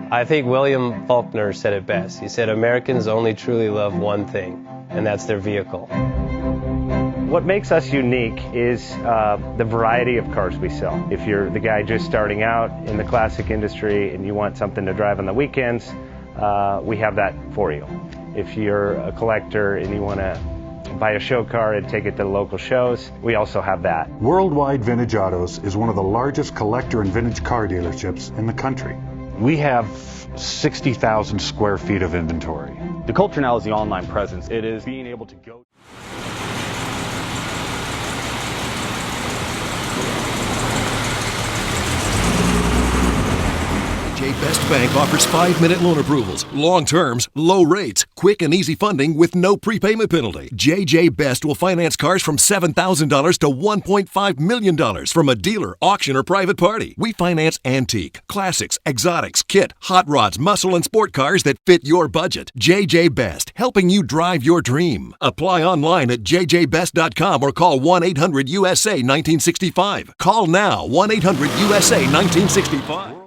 I think William Faulkner said it best. He said, Americans only truly love one thing, and that's their vehicle. What makes us unique is the variety of cars we sell. If you're the guy just starting out in the classic industry and you want something to drive on the weekends, we have that for you. If you're a collector and you want to buy a show car and take it to the local shows, we also have that. Worldwide Vintage Autos is one of the largest collector and vintage car dealerships in the country. We have 60,000 square feet of inventory. The culture now is the online presence. It is being able to go. JJ Best Bank offers 5-minute loan approvals, long terms, low rates, quick and easy funding with no prepayment penalty. JJ Best will finance cars from $7,000 to $1.5 million from a dealer, auction, or private party. We finance antique, classics, exotics, kit, hot rods, muscle, and sport cars that fit your budget. JJ Best, helping you drive your dream. Apply online at jjbest.com or call 1-800-USA-1965. Call now, 1-800-USA-1965.